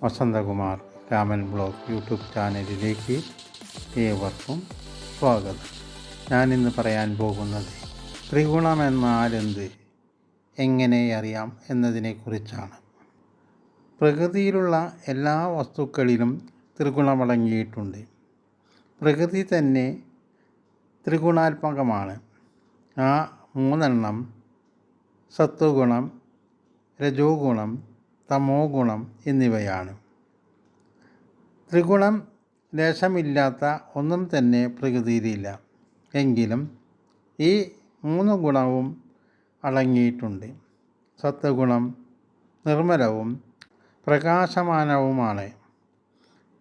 Vasanthakumar Raman blog YouTube ചാനലിലേക്ക് ഏവർക്കും സ്വാഗതം. ഞാനിന്ന് പറയാൻ പോകുന്നത് ത്രിഗുണമെന്നാലെന്ത്, എങ്ങനെ അറിയാം എന്നതിനെക്കുറിച്ചാണ്. പ്രകൃതിയിലുള്ള എല്ലാ വസ്തുക്കളിലും ത്രിഗുണമടങ്ങിയിട്ടുണ്ട്. പ്രകൃതി തന്നെ ത്രിഗുണാത്മകമാണ്. ആ മൂന്നെണ്ണം സത്വഗുണം, രജോ ഗുണം, തമോ ഗുണം എന്നിവയാണ്. ത്രിഗുണം ലേശമില്ലാത്ത ഒന്നും തന്നെ പ്രകൃതിയിലില്ല. എങ്കിലും ഈ മൂന്ന് ഗുണവും അടങ്ങിയിട്ടുണ്ട്. സത്വഗുണം നിർമ്മലവും പ്രകാശമാനവുമാണ്.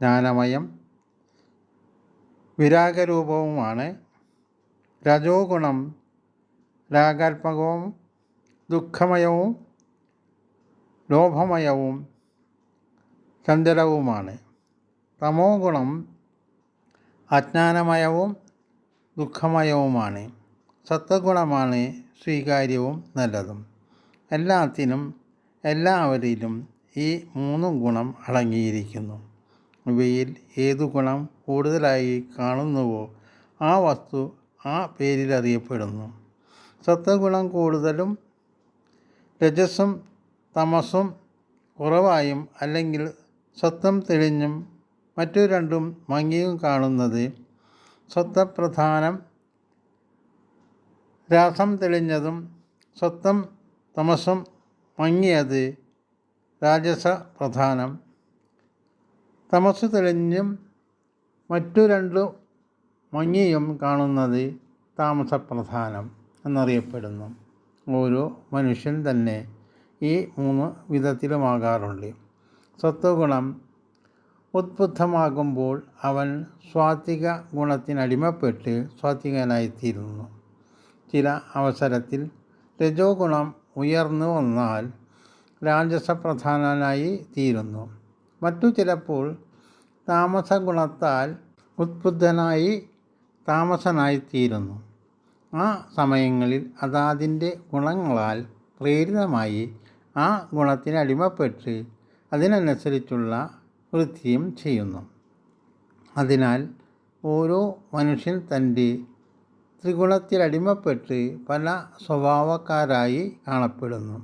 ജ്ഞാനമയം വിരാഗരൂപവുമാണ്. രജോ ഗുണം രാഗാത്മകവും ദുഃഖമയവും ലോഭമയവും ചഞ്ചലവുമാണ്. തമോ ഗുണം അജ്ഞാനമയവും ദുഃഖമയവുമാണ്. സത്വഗുണമാണ് സ്വീകാര്യവും നല്ലതും. എല്ലാത്തിനും എല്ലാവരിലും ഈ മൂന്ന് ഗുണം അടങ്ങിയിരിക്കുന്നു. ഇവയിൽ ഏതു ഗുണം കൂടുതലായി കാണുന്നുവോ ആ വസ്തു ആ പേരിൽ അറിയപ്പെടുന്നു. സത്വഗുണം കൂടുതലും രജസ്സും തമസ്സും കുറവായും അല്ലെങ്കിൽ സത്വം തെളിഞ്ഞും മറ്റു രണ്ടും മങ്ങിയും കാണുന്നത് സത്വപ്രധാനം. രാസം തെളിഞ്ഞതും സത്വം തമസ്സും മങ്ങിയത് രാജസ പ്രധാനം. തമസ്സു തെളിഞ്ഞും മറ്റു രണ്ടു മങ്ങിയും കാണുന്നത് താമസപ്രധാനം എന്നറിയപ്പെടുന്നു. ഓരോ മനുഷ്യൻ തന്നെ ഈ മൂന്ന് വിധത്തിലുമാകാറുണ്ട്. സത്വഗുണം ഉദ്ബുദ്ധമാകുമ്പോൾ അവൻ സ്വാത്വിക ഗുണത്തിനടിമപ്പെട്ട് സ്വാത്വികനായിത്തീരുന്നു. ചില അവസരത്തിൽ രജോ ഗുണം ഉയർന്നു വന്നാൽ രാജസപ്രധാനനായി തീരുന്നു. മറ്റു ചിലപ്പോൾ താമസഗുണത്താൽ ഉദ്ബുദ്ധനായി താമസനായിത്തീരുന്നു. ആ സമയങ്ങളിൽ അതാതിൻ്റെ ഗുണങ്ങളാൽ പ്രേരിതമായി ആ ഗുണത്തിനടിമപ്പെട്ട് അതിനനുസരിച്ചുള്ള വൃത്തിയും ചെയ്യുന്നു. അതിനാൽ ഓരോ മനുഷ്യൻ തൻ്റെ ത്രിഗുണത്തിലടിമപ്പെട്ട് പല സ്വഭാവക്കാരായി കാണപ്പെടുന്നു.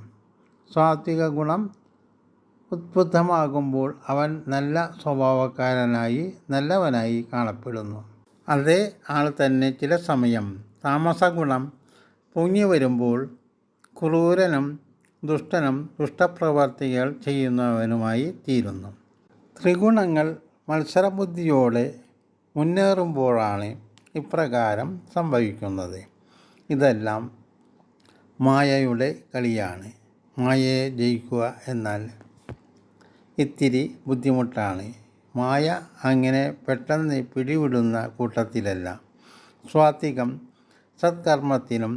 സാത്വിക ഗുണം ഉദ്ബുദ്ധമാകുമ്പോൾ അവൻ നല്ല സ്വഭാവക്കാരനായി നല്ലവനായി കാണപ്പെടുന്നു. അതേ ആൾ തന്നെ ചില സമയം താമസഗുണം പൊങ്ങി വരുമ്പോൾ ക്രൂരനും ദുഷ്ടനും ദുഷ്ടപ്രവർത്തികൾ ചെയ്യുന്നവനുമായി തീരുന്നു. ത്രിഗുണങ്ങൾ മത്സരബുദ്ധിയോടെ മുന്നേറുമ്പോഴാണ് ഇപ്രകാരം സംഭവിക്കുന്നത്. ഇതെല്ലാം മായയുടെ കളിയാണ്. മായയെ ജയിക്കുക എന്നാൽ ഇത്തിരി ബുദ്ധിമുട്ടാണ്. മായ അങ്ങനെ പെട്ടെന്ന് പിടിവിടുന്ന കൂട്ടത്തിലല്ല. സ്വാത്വികം സത്കർമ്മത്തിനും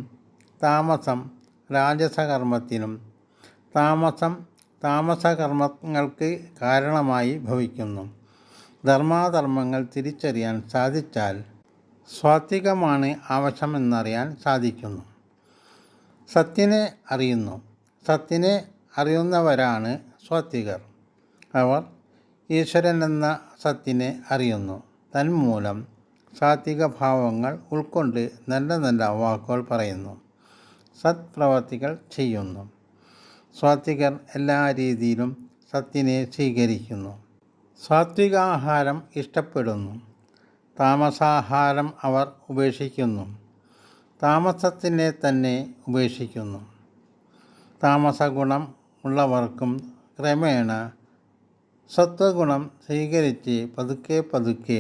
താമസം രാജസകർമ്മത്തിനും താമസം താമസകർമ്മങ്ങൾക്ക് കാരണമായി ഭവിക്കുന്നു. ധർമാധർമ്മങ്ങൾ തിരിച്ചറിയാൻ സാധിച്ചാൽ സ്വാത്വികമാണ് ആവശ്യമെന്നറിയാൻ സാധിക്കുന്നു. സത്തിനെ അറിയുന്നു. സത്തിനെ അറിയുന്നവരാണ് സ്വാത്വികർ. അവർ ഈശ്വരനെന്ന സത്തിനെ അറിയുന്നു. തന്മൂലം സാത്വിക ഭാവങ്ങൾ ഉൾക്കൊണ്ട് നല്ല നല്ല വാക്കുകൾ പറയുന്നു, സത്പ്രവർത്തികൾ ചെയ്യുന്നു. സാത്വികർ എല്ലാ രീതിയിലും സത്തിനെ സ്വീകരിക്കുന്നു. സാത്വികാഹാരം ഇഷ്ടപ്പെടുന്നു. താമസാഹാരം അവർ ഉപേക്ഷിക്കുന്നു. താമസത്തിനെ തന്നെ ഉപേക്ഷിക്കുന്നു. താമസഗുണം ഉള്ളവർക്കും ക്രമേണ സത്വഗുണം സ്വീകരിച്ച് പതുക്കെ പതുക്കെ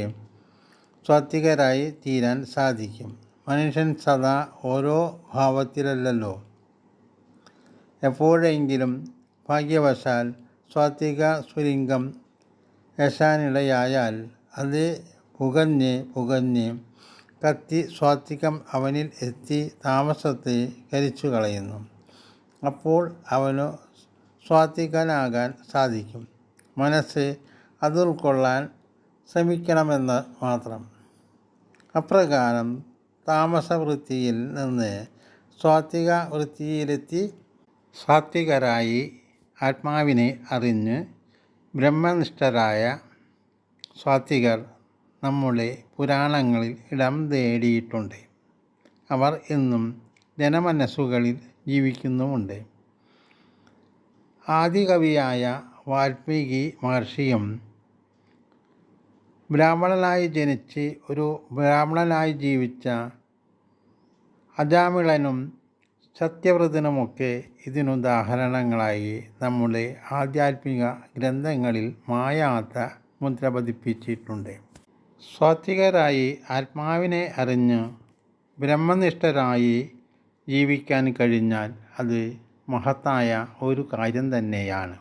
സാത്വികരായി തീരാൻ സാധിക്കും. മനുഷ്യൻ സദാ ഓരോ ഭാവത്തിലല്ലല്ലോ. എപ്പോഴെങ്കിലും ഭാഗ്യവശാൽ സാത്വിക സ്വലിംഗം യശാനിടയായാൽ അത് പുകഞ്ഞ് കത്തി സാത്വികം അവനിൽ എത്തി താമസത്തെ കരിച്ചു കളയുന്നു. അപ്പോൾ അവന് സാത്വികനാകാൻ സാധിക്കും. മനസ്സ് അത് ഉൾക്കൊള്ളാൻ ശ്രമിക്കണമെന്ന് മാത്രം. അപ്രകാരം താമസവൃത്തിയിൽ നിന്ന് സാത്വിക വൃത്തിയിലെത്തി സാത്വികരായി ആത്മാവിനെ അറിഞ്ഞ് ബ്രഹ്മനിഷ്ഠരായ സാത്വികർ നമ്മുടെ പുരാണങ്ങളിൽ ഇടം നേടിയിട്ടുണ്ട്. അവർ ഇന്നും ജനമനസ്സുകളിൽ ജീവിക്കുന്നുമുണ്ട്. ആദികവിയായ വാൽമീകി മഹർഷിയും ബ്രാഹ്മണനായി ജനിച്ച് ഒരു ബ്രാഹ്മണനായി ജീവിച്ച അജാമിളനും സത്യവ്രതനുമൊക്കെ ഇതിനുദാഹരണങ്ങളായി നമ്മുടെ ആധ്യാത്മിക ഗ്രന്ഥങ്ങളിൽ മായാത്ത മുദ്ര പതിപ്പിച്ചിട്ടുണ്ട്. സാത്വികരായി ആത്മാവിനെ അറിഞ്ഞ് ബ്രഹ്മനിഷ്ഠരായി ജീവിക്കാൻ കഴിഞ്ഞാൽ അത് മഹത്തായ ഒരു കാര്യം തന്നെയാണ്.